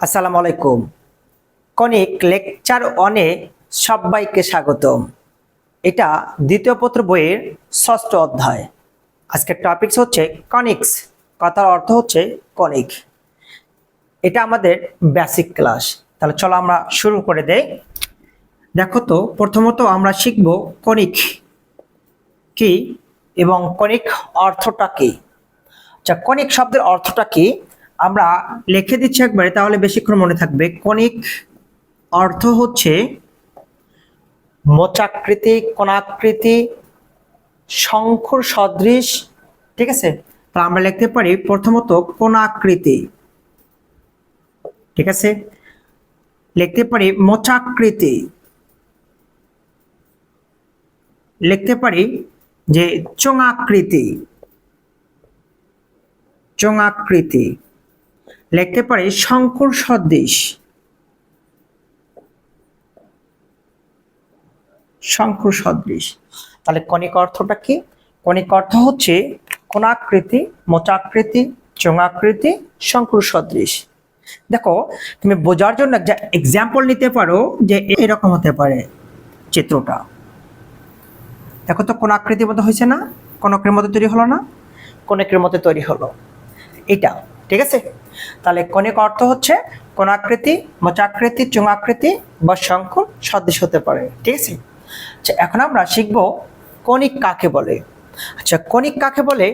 আসসালামু আলাইকুম। Conic lecture অনে সবাইকে স্বাগতম। এটা দ্বিতীয় পত্র বইয়ের ষষ্ঠ অধ্যায়। আজকের টপিকস হচ্ছে কনিক্স। কথার অর্থ হচ্ছে কনিক। এটা আমাদের বেসিক ক্লাস। তাহলে চলো আমরা শুরু করে দেই। দেখো তো, প্রথমত আমরা শিখব কনিক কি এবং কনিক অর্থটা কি। আচ্ছা, কনিক শব্দের অর্থটা কি আমরা লিখে দিচ্ছি একবারে, তাহলে বেশিক্ষণ মনে থাকবে। কনিক অর্থ হচ্ছে মোচাকৃতি, কোণাকৃতি, শঙ্কুর সদৃশ। ঠিক আছে, তো আমরা লিখতে পারি প্রথমত কোণাকৃতি, ঠিক আছে, লিখতে পারি মোচাকৃতি, লিখতে পারি যে চোঙাকৃতি, চোঙাকৃতি, লিখতে পারি শঙ্কুর সদৃশ, শঙ্কুর সদৃশ। তাহলে কনিক অর্থটা কি? কনিক অর্থ হচ্ছে কোণাকৃতি, মোচাকৃতি, চোঙাকৃতি, শঙ্কুর সদৃশ। দেখো, তুমি বোঝার জন্য একটা এক্সাম্পল নিতে পারো যে এরকম হতে পারে চিত্রটা। দেখো তো, কোণাকৃতির মতো হয়েছে না? কনকের মতো তৈরি হলো না? কনকের মতো তৈরি হলো এটা, ঠিক আছে। তাহলে কনিক অর্থ হচ্ছে কোণাকৃতি, মোচাকৃতি, চোঙাকৃতি বা শঙ্কুর সদৃশ হতে পারে, ঠিক আছে। আচ্ছা, এখন আমরা শিখব কনিক কাকে বলে। আচ্ছা, কনিক কাকে বলে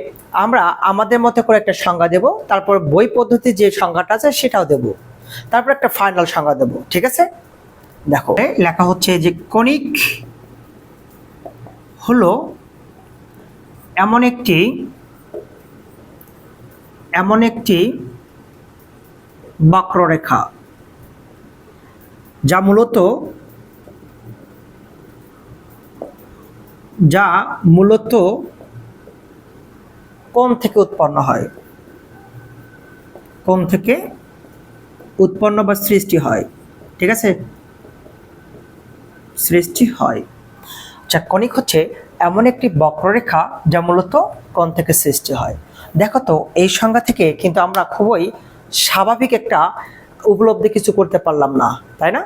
আমরা আমাদের মতো করে একটা সংজ্ঞা দেব, তারপর বই পদ্ধতি যে সংজ্ঞাটা আছে সেটাও দেব, তারপর একটা ফাইনাল সংজ্ঞা দেব, ঠিক আছে। দেখো, লেখা হচ্ছে যে কনিক হলো এমন একটি বক্ররেখা যা মূলত কোণ থেকে উৎপন্ন হয়, কোণ থেকে উৎপন্ন বা সৃষ্টি হয়, ঠিক আছে, সৃষ্টি হয়। আচ্ছা, কনিক হচ্ছে এমন একটি বক্ররেখা যা মূলত কোণ থেকে সৃষ্টি হয়। দেখো তো, এই সংজ্ঞা থেকে কিন্তু আমরা খুবই স্বাভাবিক একটা উপলব্ধি কিছু করতে পারলাম না, তাই না?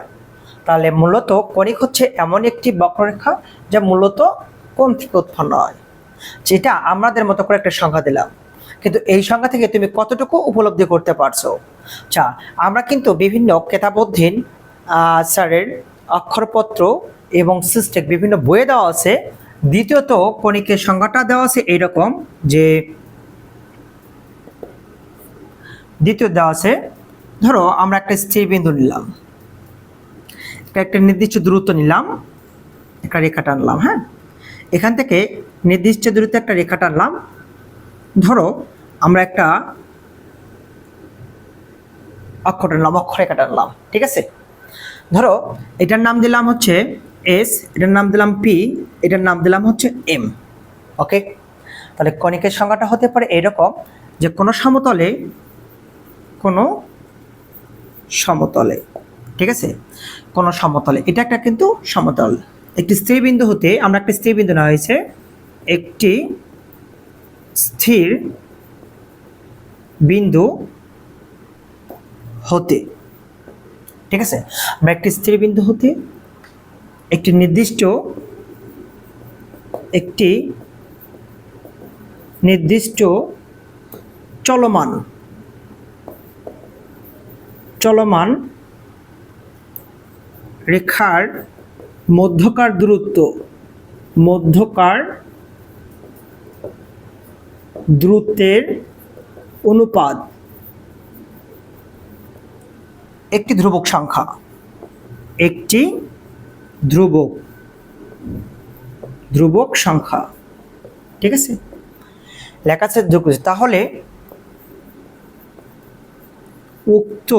তাহলে মূলত কনিক হচ্ছে এমন একটি বক্ররেখা যা মূলত কোণ থেকে উৎপন্ন হয়, যেটা আমাদের মতো করে একটা সংজ্ঞা দিলাম। কিন্তু এই সংজ্ঞা থেকে তুমি কতটুকু উপলব্ধি করতে পারছো? আচ্ছা, আমরা কিন্তু বিভিন্ন কেতাবধীন স্যারের অক্ষরপত্র এবং সিস্টেম বিভিন্ন বইয়ে দেওয়া আছে। দ্বিতীয়ত কনিকের সংজ্ঞাটা দেওয়া আছে এইরকম যে, দ্বিতীয় দেওয়া আছে, ধরো আমরা একটা স্থির বিন্দু নিলাম, একটা নির্দিষ্ট দূরত্ব নিলাম, একটা রেখা টানলাম। হ্যাঁ, এখান থেকে নির্দিষ্ট দূরত্বে একটা রেখা টানলাম। ধরো আমরা একটা অক্ষরেখা টানলাম, ঠিক আছে। ধরো এটার নাম দিলাম হচ্ছে এস, এটার নাম দিলাম পি, এটার নাম দিলাম হচ্ছে এম। ওকে, তাহলে কনিকের সংজ্ঞাটা হতে পারে এরকম যে কোনো সমতলে, ঠিক আছে, কোনো সমতলে, এটা একটা কিন্তু সমতল, একটি স্থির বিন্দু হতে, আমরা একটা স্থির বিন্দু নেওয়া হয়েছে, একটি স্থির বিন্দু হতে, ঠিক আছে, আমরা একটি স্থির বিন্দু হতে একটি নির্দিষ্ট চলমান রেখার মধ্যকার দূরত্বের অনুপাত একটি ধ্রুবক সংখ্যা, একটি ধ্রুবক সংখ্যা, ঠিক আছে, লেখা আছে। তাহলে উক্ত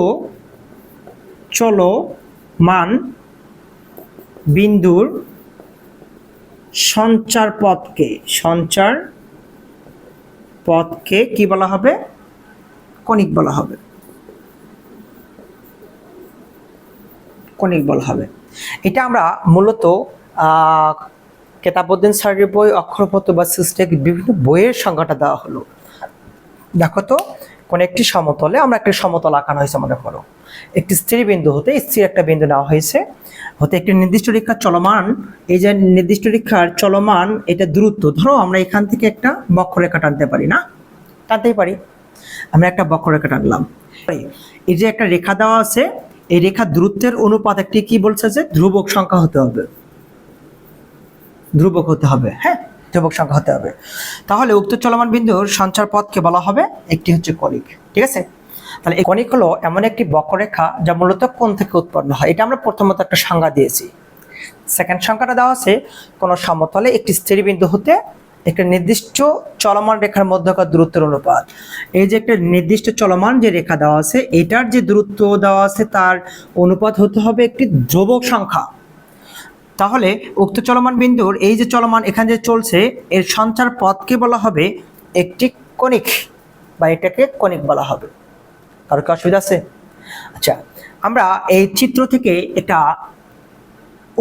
চলমান বিন্দুর সঞ্চার পথকে কি বলা হবে? কনিক বলা হবে, কনিক বলা হবে। এটা আমরা মূলত কেতাবুদ্দিন স্যারের বই, অক্ষরপত্র বা সিস্টেম বিভিন্ন বইয়ের সংজ্ঞাটা দেওয়া হলো। দেখো তো, কোন একটি সমতলে আমরা একটি সমতল আঁকানো হয়েছে মনে করো, একটি স্থির বিন্দু হতে স্থির একটা বিন্দু নেওয়া হয়েছে, হতে একটি নির্দিষ্ট রেখা চলমান, এই যে নির্দিষ্ট রেখার চলমান এটা দূরত্ব, ধরো আমরা এখান থেকে একটা বক্ররেখা টানতে পারি না, টানতেই পারি, আমরা একটা বক্ররেখা টানলাম, এই যে একটা রেখা দেওয়া আছে, এই রেখা দূরত্বের অনুপাত একটি কি বলছে যে ধ্রুবক সংখ্যা হতে হবে, ধ্রুবক হতে হবে, হ্যাঁ ধ্রুবক সংখ্যা হতে হবে। তাহলে উক্ত চলমান বিন্দুর সঞ্চার পথকে বলা হবে একটি হচ্ছে কনিক। ঠিক আছে, তাহলে এই কনিক হলো এমন একটি বক্ররেখা যা মূলত কোণ থেকে উৎপন্ন হয়। এটা আমরা প্রথমত একটা সংজ্ঞা দিয়েছি। সেকেন্ড সংখ্যাটা দেওয়া আছে কোন সমতলে একটি স্থির বিন্দু হতে একটা নির্দিষ্ট চলমান রেখার মধ্যকার দূরত্বের অনুপাত। এই যে একটা নির্দিষ্ট চলমান যে রেখা দেওয়া আছে, এটার যে দূরত্ব দেওয়া আছে তার অনুপাত হতে হবে একটি ধ্রুবক সংখ্যা। তাহলে উক্ত চলমান বিন্দুর এই যে চলমান এখানে যে চলছে এর সঞ্চার পথকে বলা হবে একটি কনিক, বা এটাকে কনিক বলা হবে। কারো কি অসুবিধা আছে? আচ্ছা, আমরা এই চিত্র থেকে এটা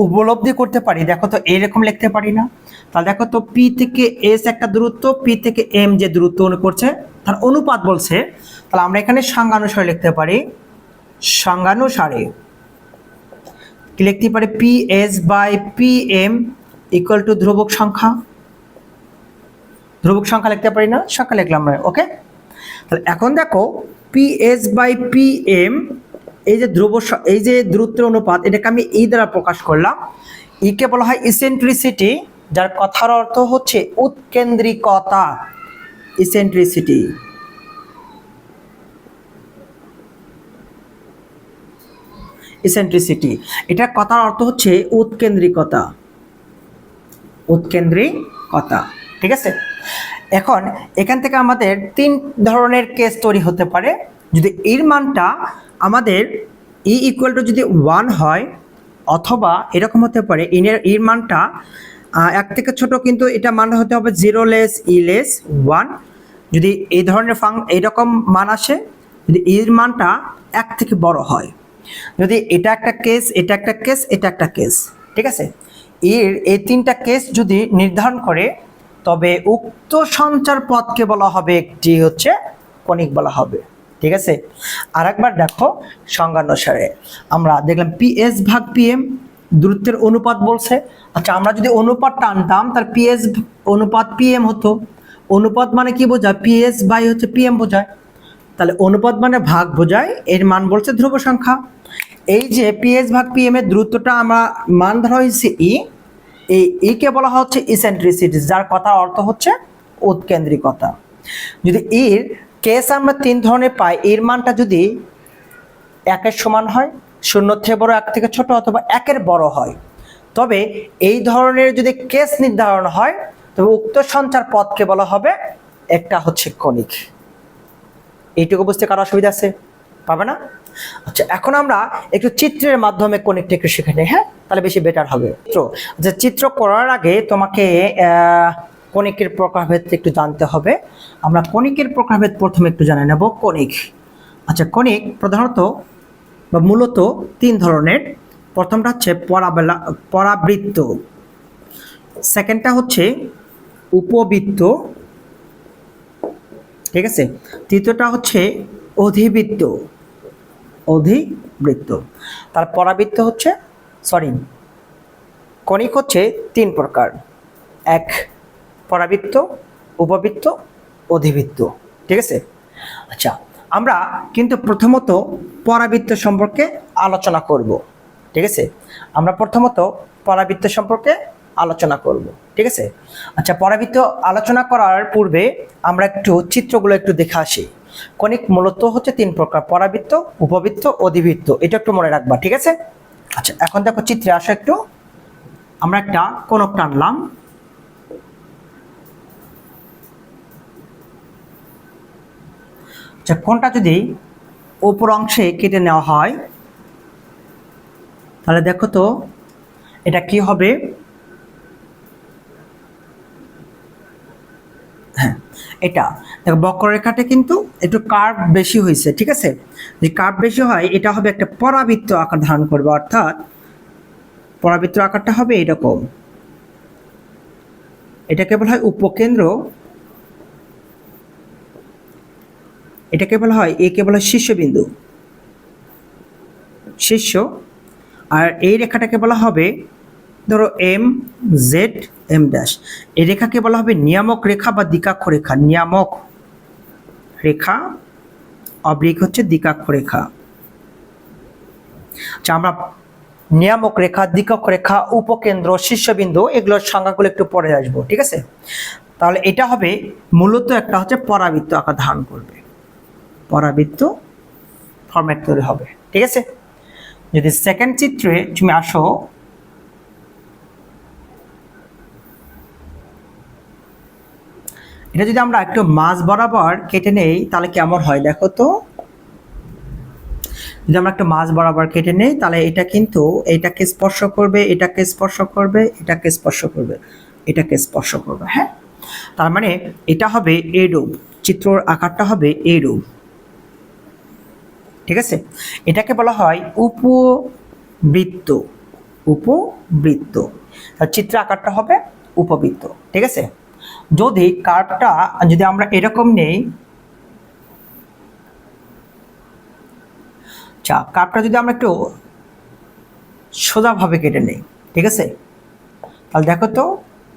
উপলব্ধি করতে পারি। দেখো তো এরকম লিখতে পারি না? তাহলে দেখো তো পি থেকে এস একটা দূরত্ব, পি থেকে এম যে দূরত্ব করছে তার অনুপাত বলছে, তাহলে আমরা এখানে সংজ্ঞানুসারে লিখতে পারি, সংজ্ঞানুসারে কি লিখতে পারি, P S by P M equal to ধ্রুবক সংখ্যা, ধ্রুবক সংখ্যা লিখতে পারি না? সংখ্যা লিখলাম আমরা, ওকে। তাহলে এখন দেখো P S by P M, এই যে এই যে দূরত্বের অনুপাত, এটাকে আমি এই দ্বারা প্রকাশ করলাম। ইকে বলা হয় ইসেন্ট্রিসিটি, যার কথার অর্থ হচ্ছে উৎকেন্দ্রিকতা, ইসেন্ট্রিসিটি। ইসেন্ট্রিসিটি এটার কথার অর্থ হচ্ছে উৎকেন্দ্রিকতা, উৎকেন্দ্রিকতা। ঠিক আছে, এখন এখান থেকে আমাদের তিন ধরনের কেস তৈরি হতে পারে। যদি এর মানটা আমাদের ই ইকুয়াল টু যদি 1 হয়, অথবা এরকম হতে পারে এর মানটা 1 থেকে ছোট, কিন্তু এটা মান হতে হবে 0 লেস ই লেস 1। যদি এই ধরনের এইরকম মান আসে, যদি এর মানটা 1 থেকে বড় হয়, যদি এটা একটা কেস, এটা একটা কেস, এটা একটা কেস, ঠিক আছে, এই তিনটা কেস যদি নির্ধারণ করে, তবে উক্ত সঞ্চার পথকে বলা হবে একটি হচ্ছে কনিক বলা হবে। ঠিক আছে, আর একবার দেখো সংজ্ঞানুসারে আমরা দেখলাম পিএস ভাগ পিএম দূরত্বের অনুপাত বলছে। আচ্ছা, আমরা যদি অনুপাত টানতাম তাহলে পিএস অনুপাত পিএম হতো। অনুপাত মানে কি বোঝায়? পিএস বাই হচ্ছে পিএম বোঝায়। তাহলে অনুপাত মানে ভাগ বোঝায়, এর মান বলছে ধ্রুব সংখ্যা। এই যে পিএস ভাগ পিএম এর দূরত্বটা আমরা মান ধরা হয়েছে ই, এই ইকে বলা হচ্ছে ইসেন্ট্রিসিটি, যার কথার অর্থ হচ্ছে উৎকেন্দ্রিকতা। যদি এর কেস আমরা তিন ধরনের পাই, এর মানটা যদি 1 সমান হয়, 0 থেকে বড়, 1 থেকে ছোট, অথবা 1 বড় হয়, তবে এই ধরনের যদি কেস নির্ধারণ হয়, তবে উক্ত সঞ্চার পথকে বলা হবে একটা হচ্ছে কনিক। এইটুকু বুঝতে কারো অসুবিধা আছে? পাবে না? আচ্ছা, এখন আমরা একটু চিত্রের মাধ্যমে কনিকটা একটু শিখে নিই, হ্যাঁ, তাহলে বেশি বেটার হবে। আচ্ছা, চিত্র করার আগে তোমাকে কনিকের প্রকারভেদ একটু জানতে হবে। আমরা কনিকের প্রকারভেদ প্রথমে একটু জানে নেব। কনিক, আচ্ছা, কনিক প্রধানত বা মূলত 3 ধরনের। প্রথমটা হচ্ছে পরাবৃত্ত, সেকেন্ডটা হচ্ছে উপবৃত্ত, ঠিক আছে, তৃতীয়টা হচ্ছে অধিবৃত্ত, অধিবৃত্ত। তার পরাবৃত্ত হচ্ছে কনিক হচ্ছে 3 প্রকার, 1 পরাবৃত্ত, উপবৃত্ত, অধিবৃত্ত। ঠিক আছে, আচ্ছা, আমরা কিন্তু প্রথমত পরাবৃত্ত সম্পর্কে আলোচনা করব। ঠিক আছে, আমরা প্রথমত পরাবৃত্ত সম্পর্কে আলোচনা করব। ঠিক আছে, আচ্ছা, পরাবৃত্ত আলোচনা করার পূর্বে আমরা একটু চিত্রগুলো একটু দেখে আসি। কনিক মূলত হচ্ছে 3 প্রকার, পরাবৃত্ত, উপবৃত্ত, অধিবৃত্ত, এটা একটু মনে রাখবা। ঠিক আছে, আচ্ছা, এখন দেখো চিত্রে আসো একটু। আমরা একটা কোণক টানলাম, আচ্ছা, কোণটা যদি উপর অংশে কেটে নেওয়া হয়, তাহলে দেখো তো এটা কি হবে। হ্যাঁ, এটা দেখো বক্ররেখাটা কিন্তু একটু কার্ভ বেশি হয়েছে। ঠিক আছে, যদি কার্ভ বেশি হয়, এটা হবে একটা পরাবৃত্ত আকার ধারণ করবে, অর্থাৎ পরাবৃত্ত আকারটা হবে এরকম। এটাকে বলা হয় উপকেন্দ্র এটাকে বলা হয়, এ কে বলা হয় শীর্ষবিন্দু, শীর্ষ। আর এই রেখাটাকে বলা হবে ধরো এম জেড এম ড্যাশ। এই রেখাকে বলা হবে নিয়ামক রেখা বা দ্বিকাক্ষ রেখা। নিয়ামক রেখা অবলিক হচ্ছে দ্বিকাক্ষ রেখা। আচ্ছা, আমরা নিয়ামক রেখা, দ্বিকাক্ষ রেখা, উপকেন্দ্র, শীর্ষবিন্দু এগুলোর সংজ্ঞাগুলো একটু পরে আসবো, ঠিক আছে? তাহলে এটা হবে মূলত একটা হচ্ছে পরাবৃত্ত আকার ধারণ করবে, পরাবৃত্ত ফরম্যাট তৈরি হবে, ঠিক আছে? যদি সেকেন্ড চিত্রে তুমি আসো, এটা যদি আমরা একটু মাঝ বরাবর কেটে নেই তাহলে কেমন হয় দেখো তো। যদি আমরা একটু মাঝ বরাবর কেটে নেই তাহলে এটা কিন্তু এটাকে স্পর্শ করবে, এটাকে স্পর্শ করবে, এটাকে স্পর্শ করবে, এটাকে স্পর্শ করবে। হ্যাঁ, তার মানে এটা হবে এইরূপ, চিত্রর আকারটা হবে এইরূপ, ঠিক আছে? এটাকে বলা হয় উপবৃত্ত, উপবৃত্ত। তার চিত্র আকারটা হবে উপবৃত্ত, ঠিক আছে? যদি কার্ভটা যদি আমরা এরকম নেই, আচ্ছা কার্ভটা যদি আমরা একটু সোজাভাবে কেটে নেই, ঠিক আছে? তাহলে দেখো তো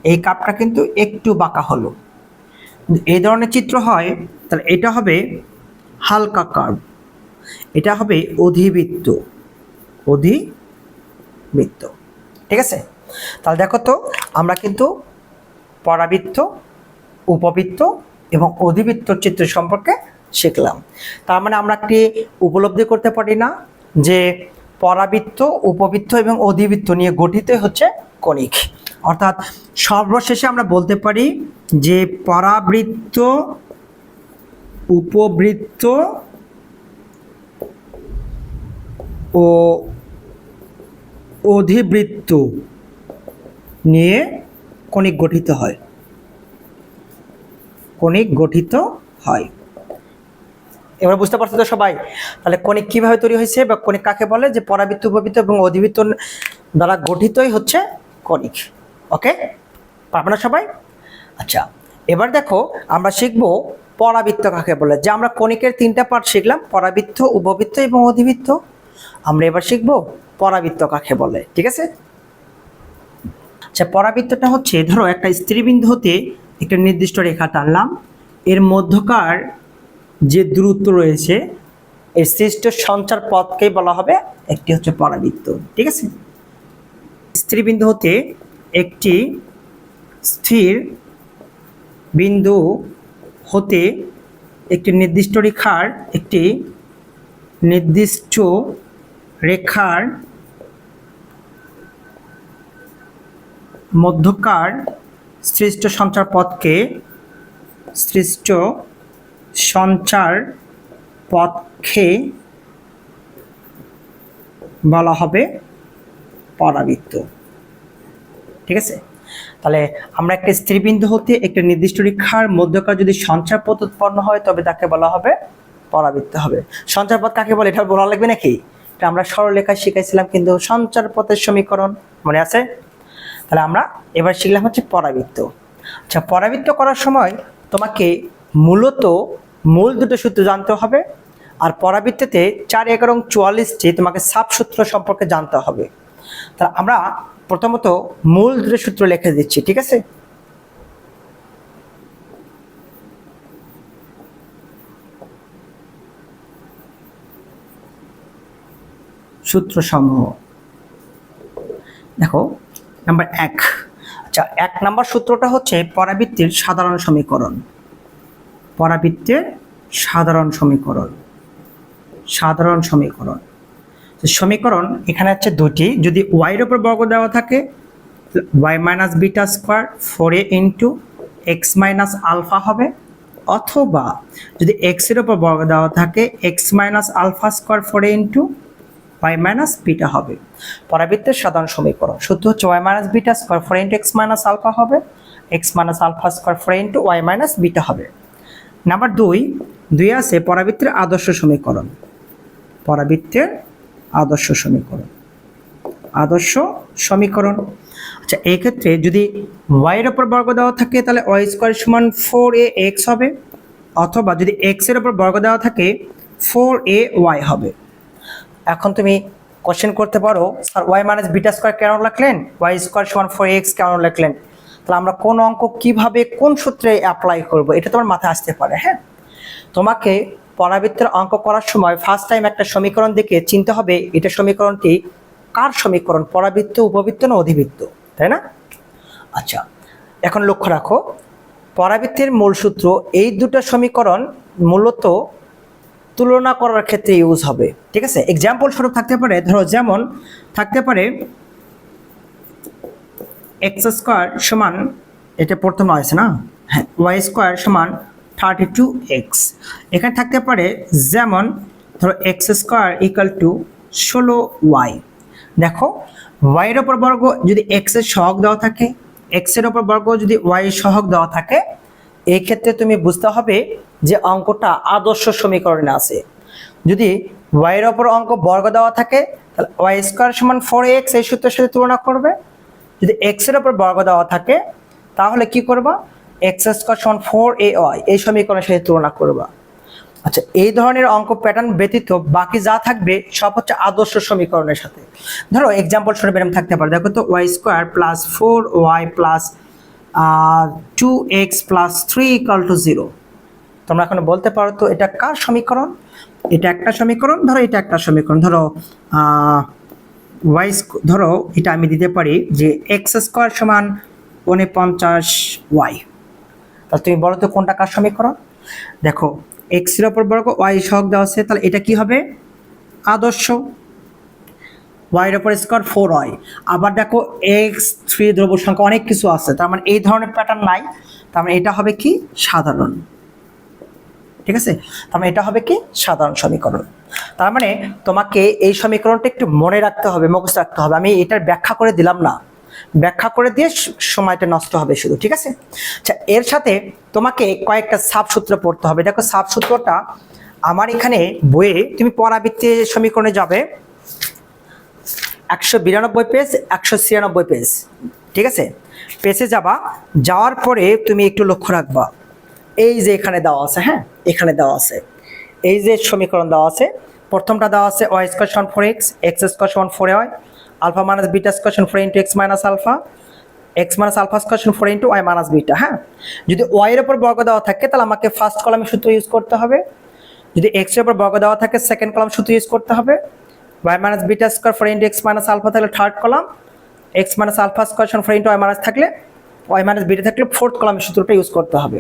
এই কার্ভটা কিন্তু একটু বাঁকা হলো। এই ধরনের চিত্র হয় তাহলে এটা হবে হালকা কার্ভ, এটা হবে অধিবৃত্ত, অধিবৃত্ত, ঠিক আছে? তাহলে দেখো তো আমরা কিন্তু পরাবৃত্ত, উপবৃত্ত এবং অধিবৃত্তর চিত্র সম্পর্কে শিখলাম। তার মানে আমরা একটি উপলব্ধি করতে পারি না যে পরাবৃত্ত, উপবৃত্ত এবং অধিবৃত্ত নিয়ে গঠিত হচ্ছে কণিক। অর্থাৎ সর্বশেষে আমরা বলতে পারি যে পরাবৃত্ত, উপবৃত্ত ও অধিবৃত্ত নিয়ে কণিক গঠিত হয়, কণিক গঠিত হয়। এবার বুঝতে পারছো তো সবাই? তাহলে কণিক কিভাবে তৈরি হয়েছে বা কণিক কাকে বলে? যে পরাবৃত্ত, উপবৃত্ত এবং অধিবৃত্ত দ্বারা গঠিতই হচ্ছে কণিক। ওকে, পারবে না সবাই? আচ্ছা, এবার দেখো আমরা শিখবো পরাবৃত্ত কাকে বলে। যে আমরা কণিকের তিনটা পার্ট শিখলাম, পরাবৃত্ত, উপবৃত্ত এবং অধিবৃত্ত। আমরা এবার শিখবো পরাবৃত্ত কাকে বলে, ঠিক আছে? আচ্ছা, পরাবৃত্তটা হচ্ছে ধরো একটা স্ত্রীবিন্দু হতে একটা নির্দিষ্ট রেখা টানলাম, এর মধ্যকার যে দূরত্ব রয়েছে এর সৃষ্ট সঞ্চার পথকেই বলা হবে একটি হচ্ছে পরাবৃত্ত, ঠিক আছে? স্ত্রীবিন্দু হতে একটি স্থির বিন্দু হতে একটি নির্দিষ্ট রেখার, একটি নির্দিষ্ট রেখার মধ্যকার সৃষ্ট সঞ্চার পথকে, সৃষ্ট সঞ্চার পথকে বলা হবে পরাবৃত্ত, ঠিক আছে? তাহলে আমরা একটা স্থিরবিন্দু হতে একটা নির্দিষ্ট রেখার মধ্যকার যদি সঞ্চার পথ উৎপন্ন হয় তবে তাকে বলা হবে পরাবৃত্ত হবে। সঞ্চার পথ কাকে বলে এটা বলা লাগবে নাকি? এটা আমরা সরলরেখায় শিখাইছিলাম কিন্তু সঞ্চার পথের সমীকরণ মনে আছে? তাহলে আমরা এবার শিখলাম হচ্ছে পরাবৃত্ত। আচ্ছা, পরাবৃত্ত করার সময় তোমাকে মূলত মূল দুটো সূত্র জানতে হবে, আর পরাবৃত্ততে 4, 11 এবং 44টি তোমাকে সাব সূত্র সম্পর্কে জানতে হবে। তাহলে আমরা প্রথমত মূল দুটো সূত্র লিখে দিচ্ছি, ঠিক আছে? সূত্র সমূহ দেখো, নাম্বার 1। আচ্ছা, 1 নাম্বার সূত্রটা হচ্ছে পরাবৃত্তের সাধারণ সমীকরণ। পরাবৃত্তের সাধারণ সমীকরণ, সাধারণ সমীকরণ। সমীকরণ এখানে হচ্ছে দুটি। যদি y এর উপর বর্গ দেওয়া থাকে y minus beta square 4a into x minus alpha হবে, অথবা যদি x এর উপর বর্গ দেওয়া থাকে x minus alpha square 4a into y minus beta হবে। পরাবৃত্তের সাধারণ সমীকরণ সূত্র হচ্ছে y minus beta square 4 into x minus alpha হবে, x minus alpha square 4 into y minus beta হবে। নাম্বার 2 আছে পরাবৃত্তের আদর্শ সমীকরণ। পরাবৃত্তের আদর্শ সমীকরণ, আদর্শ সমীকরণ। আচ্ছা, এই ক্ষেত্রে যদি y এর উপর বর্গ দেওয়া থাকে তাহলে y স্কয়ার সমান 4ax হবে, অথবা যদি এক্স এর উপর বর্গ দেওয়া থাকে 4ay হবে। এখন তুমি কোশ্চেন করতে পারো sir y minus beta square কেন লিখলেন, ওয়াই স্কোয়ার সমান 4x কেন লিখলেন, তাহলে আমরা কোন অঙ্ক কিভাবে কোন সূত্রে অ্যাপ্লাই করব এটা তোমার মাথায় আসতে পারে। হ্যাঁ, তোমাকে পরাবৃত্তের অঙ্ক করার সময় ফার্স্ট টাইম একটা সমীকরণ দেখে চিনতে হবে এটা সমীকরণটি কার সমীকরণ, পরাবৃত্ত, উপবৃত্ত না অধিবৃত্ত, তাই না? আচ্ছা, এখন লক্ষ্য রাখো পরাবৃত্তের মূল সূত্র এই দুটো সমীকরণ মূলত তুলনা করার ক্ষেত্রে ইউজ হবে। ঠিক আছে, এক্সাম্পল স্বরূপ থাকতে পারে, ধরো যেমন থাকতে পারে এক্স স্কোয়ার সমান, এটা প্রথম আছে না, হ্যাঁ, ওয়াই স্কোয়ার সমান 32x। এখানে থাকতে পারে যেমন ধরো x square equal to 16y। দেখো ওয়াইয়ের ওপর বর্গ যদি এক্স এর সহগ দেওয়া থাকে, এক্স এর ওপর বর্গ যদি ওয়াই এর সহগ দেওয়া থাকে, এই ক্ষেত্রে তুমি বুঝতে হবে যে অঙ্কটা আদর্শ সমীকরণে আছে। যদি ওয়াইয়ের ওপর অঙ্ক বর্গ দেওয়া থাকে তাহলে ওয়াই স্কোয়ার সমান 4x এই সূত্রের সাথে তুলনা করবে। যদি এক্স এর উপর বর্গ দেওয়া থাকে তাহলে কি করবা, এক্স স্কোয়ার সমান 4ay এই সমীকরণের সাথে তুলনা করবা। আচ্ছা, এই ধরনের অঙ্ক প্যাটার্ন ব্যতীত বাকি যা থাকবে সব হচ্ছে আদর্শ সমীকরণের সাথে। ধরো এক্সাম্পল স্বরূপ এরকম থাকতে পারে, দেখো তো y square plus 4y plus 2x plus 3 equal to 0। তোমরা এখন বলতে পারো তো এটা কার সমীকরণ, এটা একটা সমীকরণ, ধরো এটা একটা সমীকরণ, ধরো ধরো এটা আমি দিতে পারি যে এক্স স্কোয়ার সমান 49y। তাহলে তুমি বলো তো কোনটা কার সমীকরণ। দেখো এক্স এর উপর বর্গ ওয়াই সহগ দেওয়া আছে, তাহলে এটা কি হবে, আদর্শ। ওয়াই এর উপর স্কোয়ার 4y, আবার দেখো এক্স 3 ধ্রুব সংখ্যা অনেক কিছু আছে, তার মানে এই ধরনের প্যাটার্ন নাই, তার মানে এটা হবে কি সাধারণ। ঠিক আছে, তার মানে এটা হবে কি সাধারণ সমীকরণ। তার মানে তোমাকে এই সমীকরণটা একটু মনে রাখতে হবে, মুখস্থ রাখতে হবে। আমি এটার ব্যাখ্যা করে দিলাম না, ব্যাখ্যা করে দিয়ে সময়টা নষ্ট হবে শুধু। ঠিক আছে, আচ্ছা এর সাথে তোমাকে কয়েকটা সাব সূত্র পড়তে হবে। দেখো সাব সূত্রটা আমার এখানে বইয়ে, তুমি পরাবৃত্তের সমীকরণে যাবে 192 পেজ 196 পেজ। ঠিক আছে, পেজে যাবা, যাওয়ার পরে তুমি একটু লক্ষ্য রাখবা এই যে এখানে দেওয়া আছে, হ্যাঁ এখানে দেওয়া আছে এই যে সমীকরণ দেওয়া আছে, প্রথমটা দেওয়া আছে ওয়াই স্কোয়ার সমান 4x, এক্স স্কোয়ার সমান 4y, alpha minus beta square সমান 4 into x minus alpha, x minus alpha square সমান 4 ইন্টু ওয়াই মাইনাস বিটা। হ্যাঁ, যদি ওয়াই এর উপর বর্গ দেওয়া থাকে তাহলে আমাকে ফার্স্ট কলামের সূত্র ইউজ করতে হবে, যদি এক্স এর উপর বর্গ দেওয়া থাকে সেকেন্ড কলাম সূত্র ইউজ করতে হবে, Y minus beta square 4 into x minus alpha থাকলে third column, X minus alpha square সমান 4 ইন্টু ওয়াই মাইনাস থাকলে ওয়াই মাইনাস বিটা থাকলে ফোর্থ কলামের সূত্রটা ইউজ করতে হবে।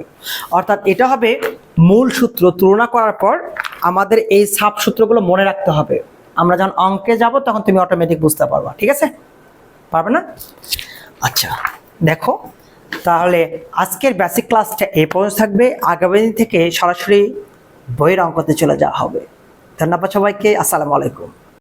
অর্থাৎ এটা হবে মূল সূত্র। তুলনা করার পর আমাদের এই সাব সূত্রগুলো মনে রাখতে হবে, আমরা যখন অঙ্কে যাব তখন তুমি অটোমেটিক বুঝতে পারবা। ঠিক আছে, পারবে না? আচ্ছা দেখো, তাহলে আজকের বেসিক ক্লাসটা এই পর্যন্ত থাকবে। আগামী দিন থেকে সরাসরি বইয়ের অঙ্কতে চলে যাওয়া হবে। ধন্যবাদ সবাইকে, আসসালামু আলাইকুম।